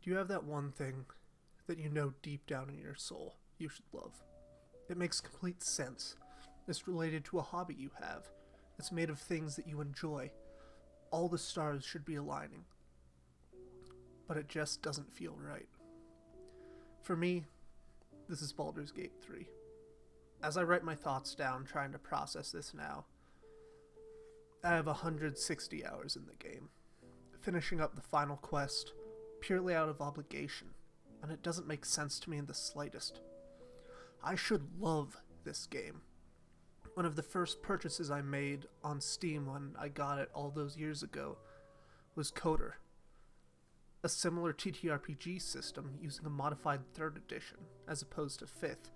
Do you have that one thing that you know deep down in your soul you should love? It makes complete sense. It's related to a hobby you have. It's made of things that you enjoy. All the stars should be aligning. But it just doesn't feel right. For me, this is Baldur's Gate 3. As I write my thoughts down trying to process this now, I have 160 hours in the game, finishing up the final quest purely out of obligation, and it doesn't make sense to me in the slightest. I should love this game. One of the first purchases I made on Steam when I got it all those years ago was Coder, a similar TTRPG system using a modified 3rd edition as opposed to 5th.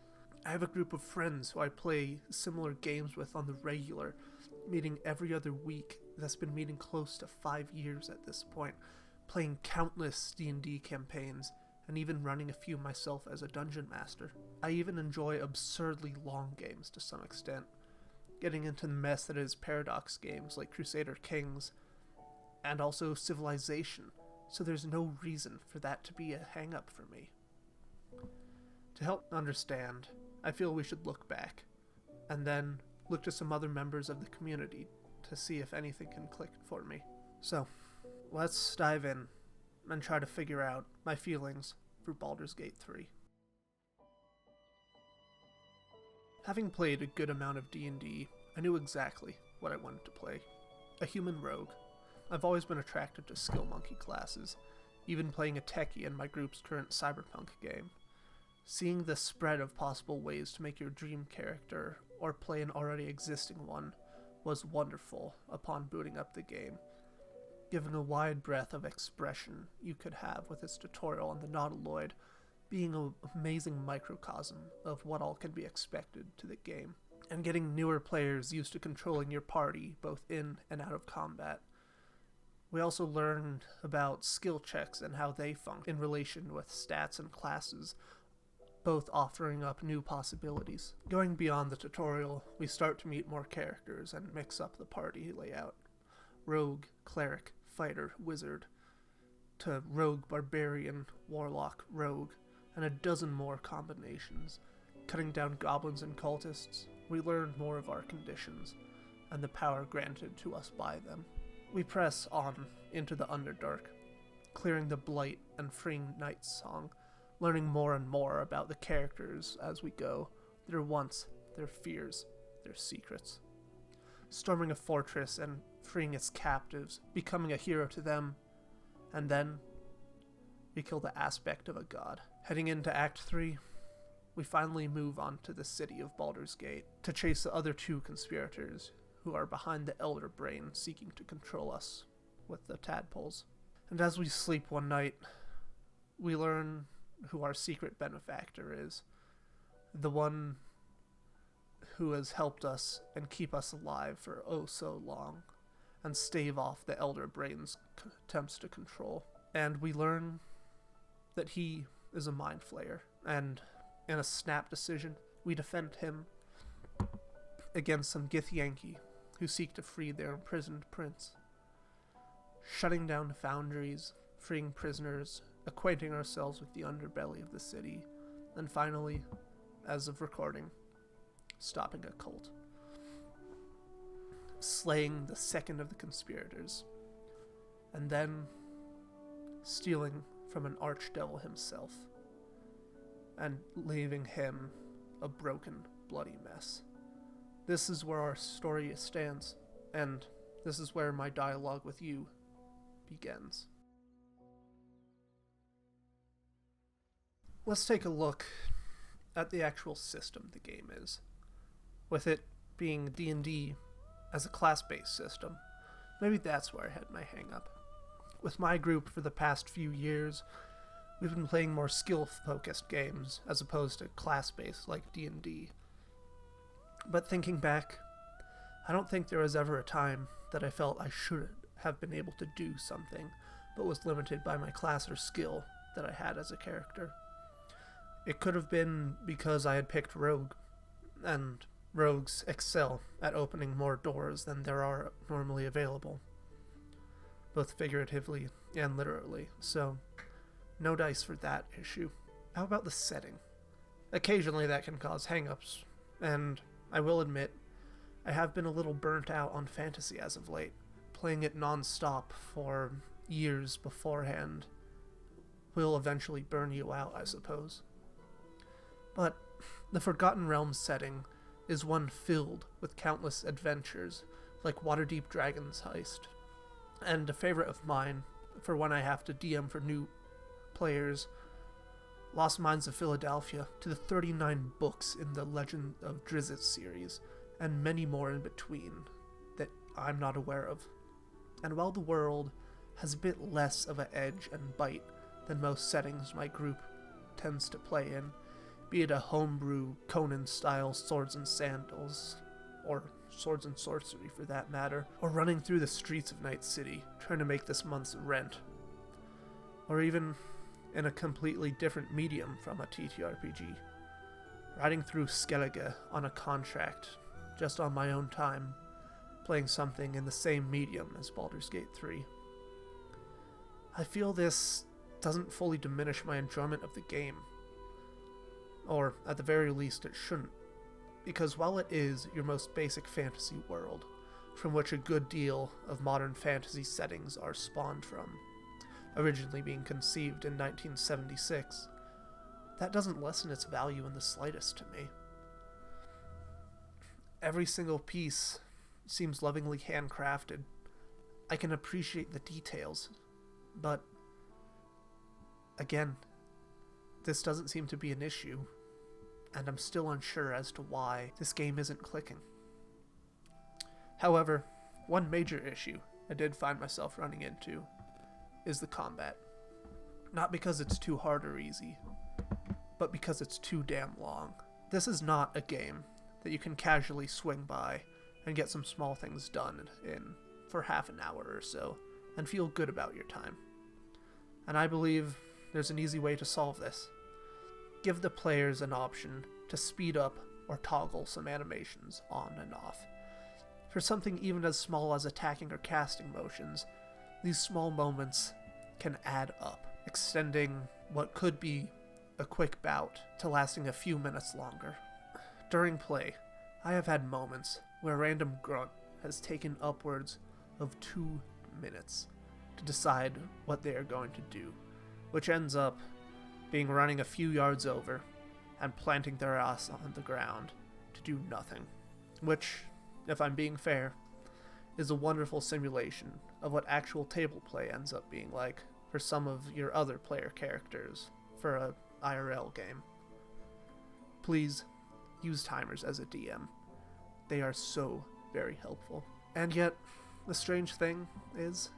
I have a group of friends who I play similar games with on the regular, meeting every other week. That's been meeting close to 5 years at this point, playing countless D&D campaigns, and even running a few myself as a dungeon master. I even enjoy absurdly long games to some extent, getting into the mess that is Paradox games like Crusader Kings, and also Civilization, so there's no reason for that to be a hang-up for me. To help understand, I feel we should look back, and then look to some other members of the community to see if anything can click for me. So, let's dive in and try to figure out my feelings for Baldur's Gate 3. Having played a good amount of D&D, I knew exactly what I wanted to play. A human rogue. I've always been attracted to skill monkey classes, even playing a techie in my group's current cyberpunk game. Seeing the spread of possible ways to make your dream character, or play an already existing one, was wonderful upon booting up the game, giving a wide breadth of expression you could have with its tutorial on the Nautiloid, being an amazing microcosm of what all can be expected to the game, and getting newer players used to controlling your party both in and out of combat. We also learned about skill checks and how they function in relation with stats and classes, both offering up new possibilities. Going beyond the tutorial, we start to meet more characters and mix up the party layout. Rogue, cleric, fighter, wizard, to rogue, barbarian, warlock, rogue, and a dozen more combinations. Cutting down goblins and cultists, we learned more of our conditions, and the power granted to us by them. We press on into the Underdark, clearing the Blight and freeing Night's Song, learning more and more about the characters as we go, their wants, their fears, their secrets. Storming a fortress and freeing its captives, becoming a hero to them, and then we kill the aspect of a god. Heading into Act 3, we finally move on to the city of Baldur's Gate to chase the other 2 conspirators who are behind the Elder Brain seeking to control us with the tadpoles. And as we sleep one night, we learn who our secret benefactor is, the one who has helped us and keep us alive for oh so long, and stave off the Elder Brain's attempts to control. And we learn that he is a mind flayer, and in a snap decision, we defend him against some Githyanki who seek to free their imprisoned prince. Shutting down foundries, freeing prisoners, acquainting ourselves with the underbelly of the city, and finally, as of recording, stopping a cult. Slaying the second of the conspirators, and then stealing from an archdevil himself, and leaving him a broken, bloody mess. This is where our story stands, and this is where my dialogue with you begins. Let's take a look at the actual system the game is. With it being D&D as a class-based system, maybe that's where I had my hang-up. With my group for the past few years, we've been playing more skill-focused games as opposed to class-based like D&D. But thinking back, I don't think there was ever a time that I felt I should have been able to do something, but was limited by my class or skill that I had as a character. It could have been because I had picked Rogue, and rogues excel at opening more doors than there are normally available, both figuratively and literally. So No dice for that issue. How about the setting? Occasionally that can cause hang-ups, and I will admit, I have been a little burnt out on fantasy as of late. Playing it non-stop for years beforehand will eventually burn you out, I suppose. But the Forgotten Realms setting is one filled with countless adventures, like Waterdeep Dragon's Heist. And a favorite of mine, for when I have to DM for new players, Lost Mines of Philadelphia, to the 39 books in the Legend of Drizzt series, and many more in between that I'm not aware of. And while the world has a bit less of an edge and bite than most settings my group tends to play in, be it a homebrew Conan-style Swords and Sandals, or Swords and Sorcery for that matter, or running through the streets of Night City trying to make this month's rent, or even in a completely different medium from a TTRPG, riding through Skellige on a contract just on my own time, playing something in the same medium as Baldur's Gate 3. I feel this doesn't fully diminish my enjoyment of the game, or at the very least it shouldn't, because while it is your most basic fantasy world, from which a good deal of modern fantasy settings are spawned from, originally being conceived in 1976, that doesn't lessen its value in the slightest to me. Every single piece seems lovingly handcrafted. I can appreciate the details, but again, this doesn't seem to be an issue, and I'm still unsure as to why this game isn't clicking. However, one major issue I did find myself running into is the combat. Not because it's too hard or easy, but because it's too damn long. This is not a game that you can casually swing by and get some small things done in for half an hour or so and feel good about your time. And I believe there's an easy way to solve this. Give the players an option to speed up or toggle some animations on and off. For something even as small as attacking or casting motions, these small moments can add up, extending what could be a quick bout to lasting a few minutes longer. During play, I have had moments where a random grunt has taken upwards of 2 minutes to decide what they are going to do, which ends up being running a few yards over and planting their ass on the ground to do nothing, which, if I'm being fair, is a wonderful simulation of what actual table play ends up being like for some of your other player characters for a IRL game. Please use timers as a DM. They are so very helpful. And yet, the strange thing is,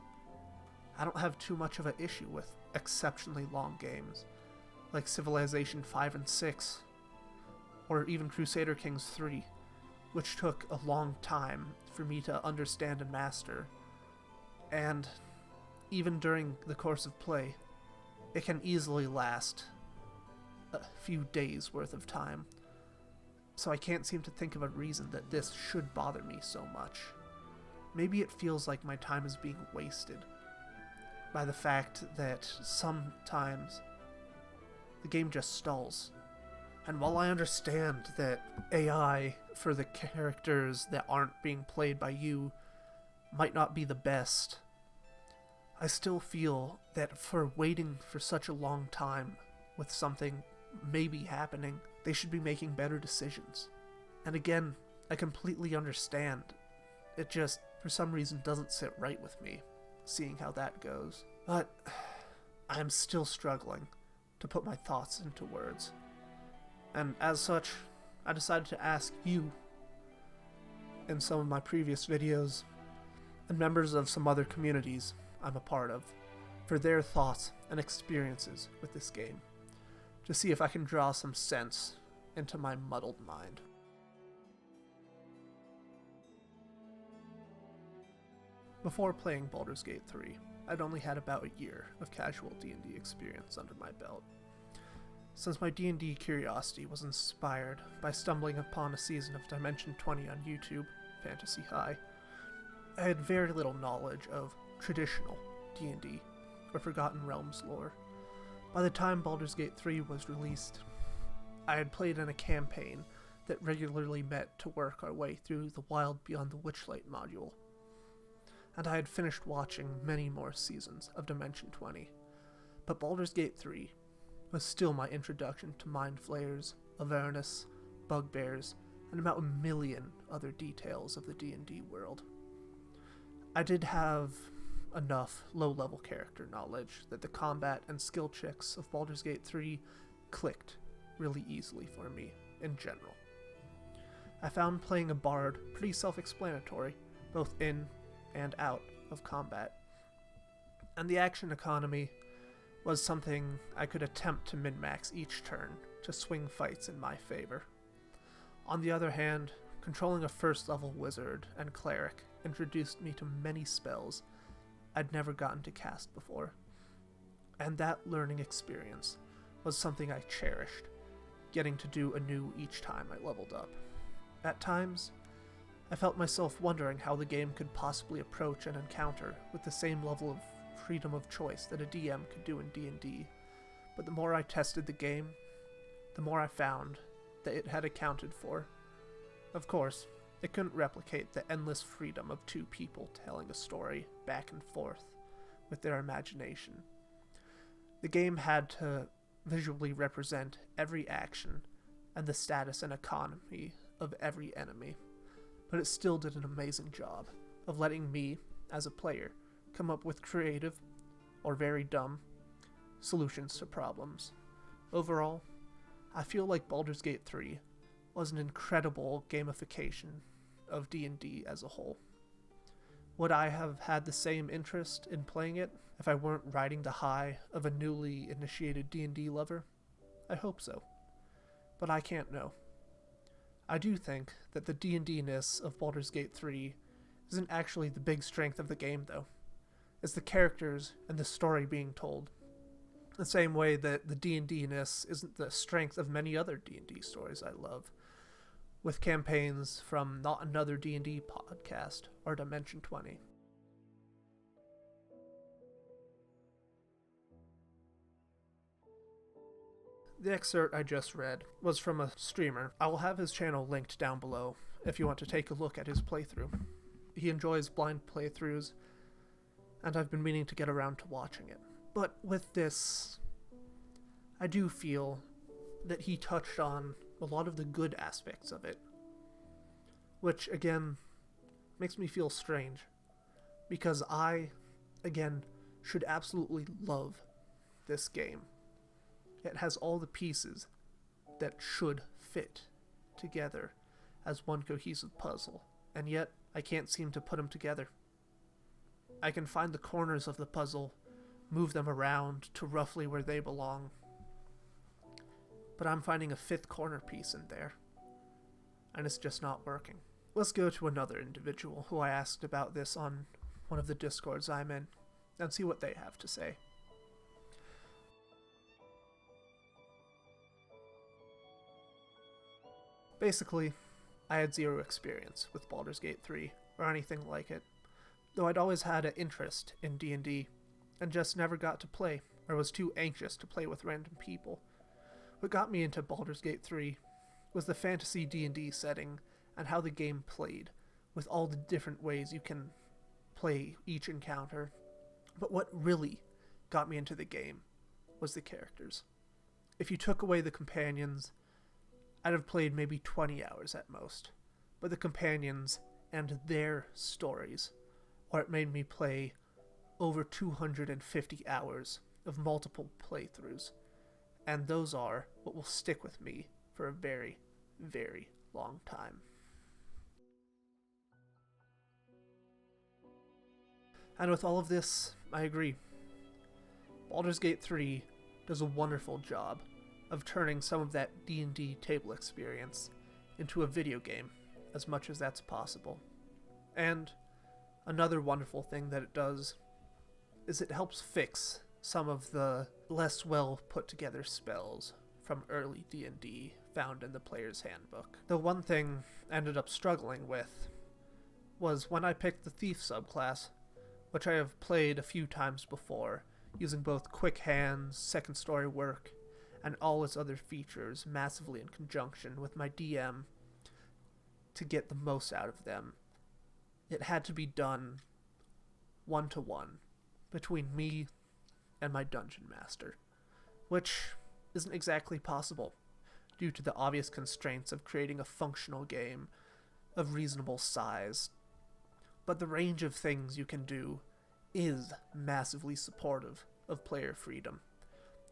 I don't have too much of an issue with exceptionally long games, like Civilization 5 and 6, or even Crusader Kings 3, which took a long time for me to understand and master. And even during the course of play, it can easily last a few days worth of time. So I can't seem to think of a reason that this should bother me so much. Maybe it feels like my time is being wasted by the fact that sometimes the game just stalls. And while I understand that AI for the characters that aren't being played by you might not be the best, I still feel that for waiting for such a long time with something maybe happening, they should be making better decisions. And again, I completely understand. It just, for some reason, doesn't sit right with me, seeing how that goes. But I'm still struggling to put my thoughts into words. And as such, I decided to ask you, in some of my previous videos, and members of some other communities I'm a part of, for their thoughts and experiences with this game, to see if I can draw some sense into my muddled mind. Before playing Baldur's Gate 3, I'd only had about a year of casual D&D experience under my belt. Since my D&D curiosity was inspired by stumbling upon a season of Dimension 20 on YouTube, Fantasy High, I had very little knowledge of traditional D&D or Forgotten Realms lore, By the time Baldur's Gate 3 was released, I had played in a campaign that regularly met to work our way through the Wild Beyond the Witchlight module, and I had finished watching many more seasons of Dimension 20. But Baldur's Gate 3 was still my introduction to Mind Flayers, Avernus, Bugbears, and about a million other details of the D&D world. I did have enough low-level character knowledge that the combat and skill checks of Baldur's Gate 3 clicked really easily for me in general. I found playing a bard pretty self-explanatory, both in and out of combat, and the action economy was something I could attempt to min-max each turn to swing fights in my favor. On the other hand, controlling a first-level wizard and cleric introduced me to many spells I'd never gotten to cast before, and that learning experience was something I cherished, getting to do anew each time I leveled up. At times, I felt myself wondering how the game could possibly approach an encounter with the same level of freedom of choice that a DM could do in D&D, but the more I tested the game, the more I found that it had accounted for. Of course, it couldn't replicate the endless freedom of two people telling a story back and forth with their imagination. The game had to visually represent every action and the status and economy of every enemy, but it still did an amazing job of letting me, as a player, come up with creative, or very dumb, solutions to problems. Overall, I feel like Baldur's Gate 3 was an incredible gamification of D&D as a whole. Would I have had the same interest in playing it if I weren't riding the high of a newly initiated D&D lover? I hope so, but I can't know. I do think that the D&D-ness of Baldur's Gate 3 isn't actually the big strength of the game, though. It's the characters and the story being told. The same way that the D&D-ness isn't the strength of many other D&D stories I love, with campaigns from Not Another D&D Podcast or Dimension 20. The excerpt I just read was from a streamer. I will have his channel linked down below if you want to take a look at his playthrough. He enjoys blind playthroughs, and I've been meaning to get around to watching it. But with this, I do feel that he touched on a lot of the good aspects of it, which, again, makes me feel strange, because I, again, should absolutely love this game. It has all the pieces that should fit together as one cohesive puzzle, and yet I can't seem to put them together. I can find the corners of the puzzle, move them around to roughly where they belong, but I'm finding a fifth corner piece in there, and it's just not working. Let's go to another individual who I asked about this on one of the Discords I'm in, and see what they have to say. Basically, I had zero experience with Baldur's Gate 3, or anything like it, though I'd always had an interest in D&D, and just never got to play, or was too anxious to play with random people. What got me into Baldur's Gate 3 was the fantasy D&D setting and how the game played, with all the different ways you can play each encounter. But what really got me into the game was the characters. If you took away the companions, I'd have played maybe 20 hours at most, but the companions and their stories, or it made me play over 250 hours of multiple playthroughs, and those are what will stick with me for a very, very long time. And with all of this, I agree. Baldur's Gate 3 does a wonderful job of turning some of that D&D table experience into a video game, as much as that's possible. And another wonderful thing that it does is it helps fix some of the less well put together spells from early D&D found in the player's handbook. The one thing I ended up struggling with was when I picked the Thief subclass, which I have played a few times before, using both quick hands, second story work, and all its other features massively in conjunction with my DM to get the most out of them. It had to be done one-to-one between me and my dungeon master, which isn't exactly possible due to the obvious constraints of creating a functional game of reasonable size. But the range of things you can do is massively supportive of player freedom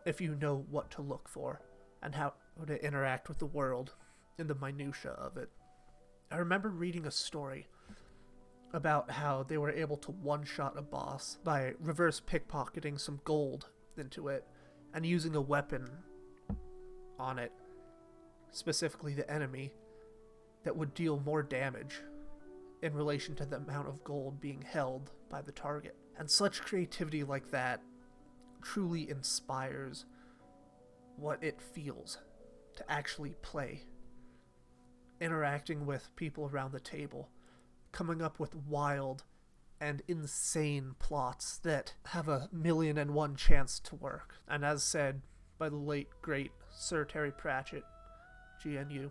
if you know what to look for and how to interact with the world in the minutia of it. I remember reading a story about how they were able to one-shot a boss by reverse pickpocketing some gold into it and using a weapon on it, specifically the enemy, that would deal more damage in relation to the amount of gold being held by the target. And such creativity like that truly inspires what it feels to actually play, interacting with people around the table, coming up with wild and insane plots that have 1,000,001 chance to work. And as said by the late, great Sir Terry Pratchett, GNU,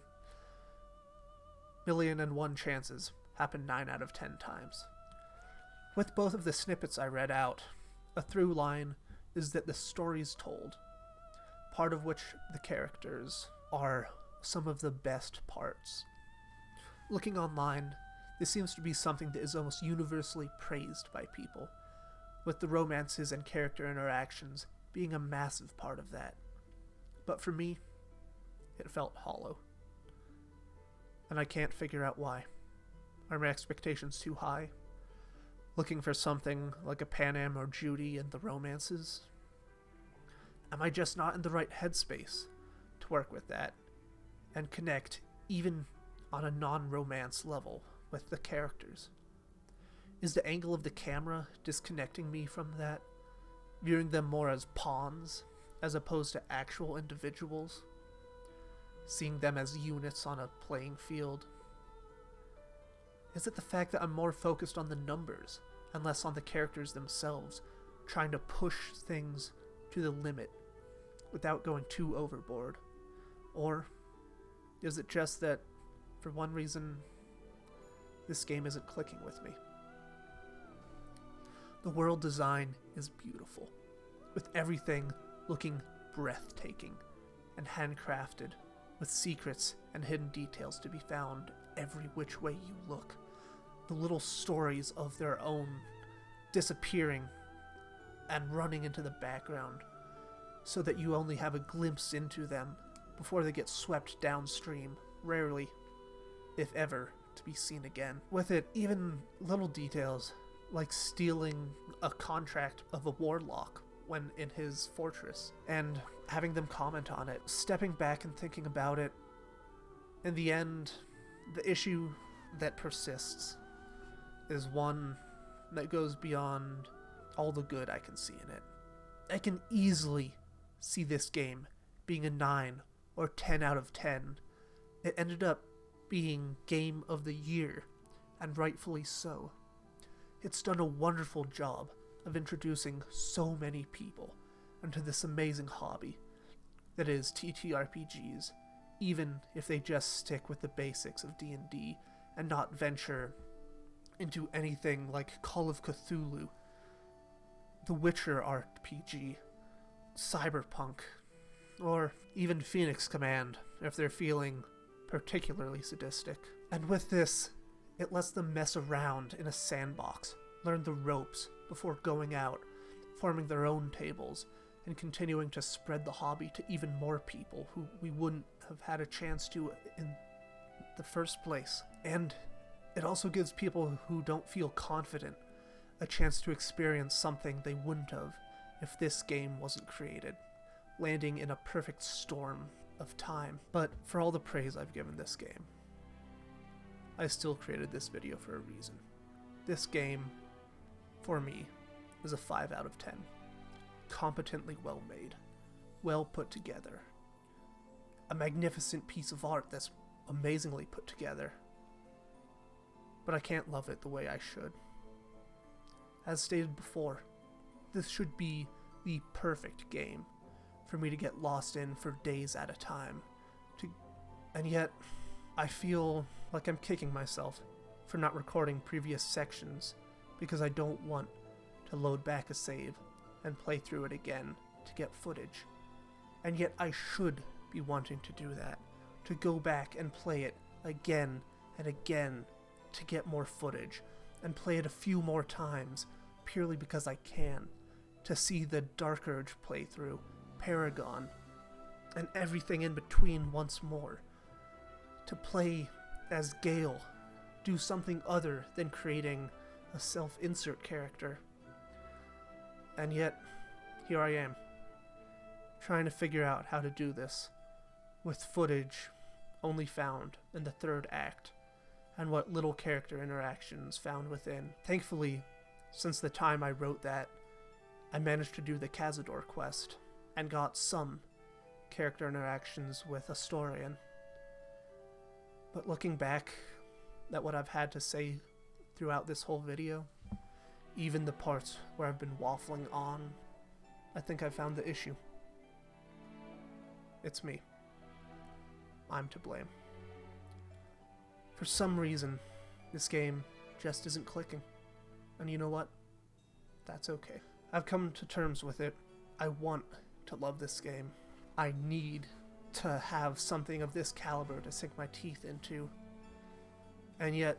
1,000,001 chances happen 9 out of 10 times. With both of the snippets I read out, a through line is that the story's told, part of which the characters are some of the best parts. Looking online, this seems to be something that is almost universally praised by people, with the romances and character interactions being a massive part of that. But for me, it felt hollow. And I can't figure out why. Are my expectations too high? Looking for something like a Panam or Judy in the romances? Am I just not in the right headspace to work with that and connect, even on a non-romance level, with the characters? Is the angle of the camera disconnecting me from that, viewing them more as pawns as opposed to actual individuals, seeing them as units on a playing field? Is it the fact that I'm more focused on the numbers and less on the characters themselves, trying to push things to the limit without going too overboard? Or is it just that, for one reason, this game isn't clicking with me? The world design is beautiful, with everything looking breathtaking and handcrafted, with secrets and hidden details to be found every which way you look. The little stories of their own disappearing and running into the background so that you only have a glimpse into them before they get swept downstream, rarely, if ever, to be seen again. With it, even little details like stealing a contract of a warlock when in his fortress and having them comment on it, stepping back and thinking about it. In the end, the issue that persists is one that goes beyond all the good I can see in it. I can easily see this game being a 9 or 10 out of 10. It ended up being Game of the Year, and rightfully so. It's done a wonderful job of introducing so many people into this amazing hobby that is TTRPGs, even if they just stick with the basics of D&D and not venture into anything like Call of Cthulhu, The Witcher RPG, Cyberpunk, or even Phoenix Command if they're feeling particularly sadistic. And with this, it lets them mess around in a sandbox, learn the ropes before going out, forming their own tables, and continuing to spread the hobby to even more people who we wouldn't have had a chance to in the first place. And it also gives people who don't feel confident a chance to experience something they wouldn't have if this game wasn't created, landing in a perfect storm of time. But for all the praise I've given this game, I still created this video for a reason. This game, for me, is a 5 out of 10. Competently well made, well put together. A magnificent piece of art that's amazingly put together. But I can't love it the way I should. As stated before, this should be the perfect game for me to get lost in for days at a time. And yet, I feel like I'm kicking myself for not recording previous sections because I don't want to load back a save and play through it again to get footage. And yet I should be wanting to do that, to go back and play it again and again to get more footage, and play it a few more times purely because I can, to see the Dark Urge playthrough, Paragon, and everything in between once more. To play as Gale, do something other than creating a self-insert character. And yet, here I am, trying to figure out how to do this, with footage only found in the third act, and what little character interactions found within. Thankfully, since the time I wrote that, I managed to do the Cazador quest, and got some character interactions with Astorian. But looking back at what I've had to say throughout this whole video, even the parts where I've been waffling on, I think I found the issue. It's me. I'm to blame. For some reason, this game just isn't clicking. And you know what? That's okay. I've come to terms with it. I want to love this game. I need to have something of this caliber to sink my teeth into. And yet,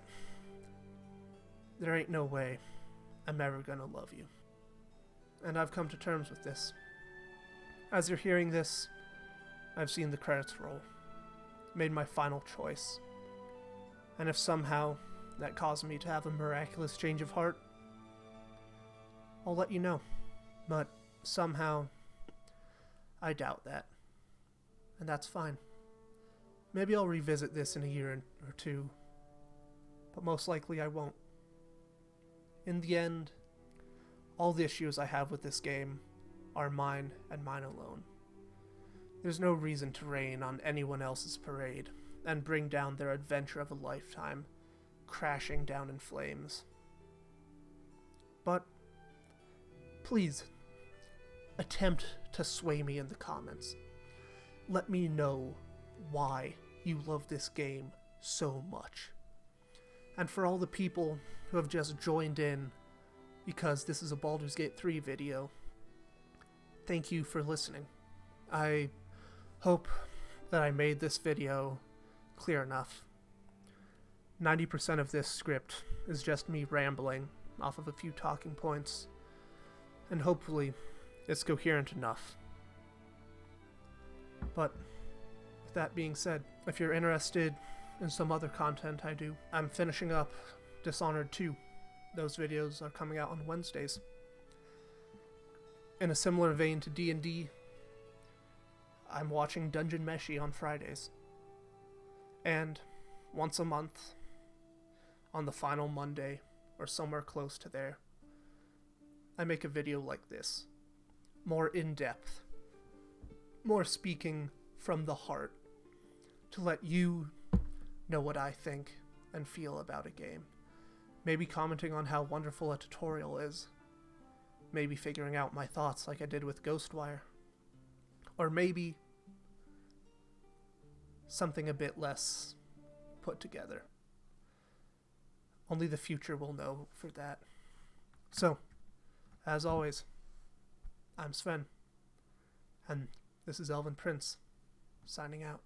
there ain't no way I'm ever gonna love you. And I've come to terms with this. As you're hearing this, I've seen the credits roll, made my final choice. And if somehow that caused me to have a miraculous change of heart, I'll let you know. But somehow, I doubt that. And that's fine. Maybe I'll revisit this in a year or two, but most likely I won't. In the end, all the issues I have with this game are mine and mine alone. There's no reason to rain on anyone else's parade and bring down their adventure of a lifetime, crashing down in flames. But please, attempt to sway me in the comments. Let me know why you love this game so much. And for all the people who have just joined in because this is a Baldur's Gate 3 video, thank you for listening. I hope that I made this video clear enough. 90% of this script is just me rambling off of a few talking points, and hopefully it's coherent enough. But with that being said, if you're interested in some other content I do, I'm finishing up Dishonored 2. Those videos are coming out on Wednesdays. In a similar vein to D&D, I'm watching Dungeon Meshi on Fridays. And once a month, on the final Monday, or somewhere close to there, I make a video like this. More in-depth. More speaking from the heart. To let you know what I think and feel about a game. Maybe commenting on how wonderful a tutorial is. Maybe figuring out my thoughts like I did with Ghostwire. Or maybe something a bit less put together. Only the future will know for that. So, as always, I'm Sven, and this is Elven Prince, signing out.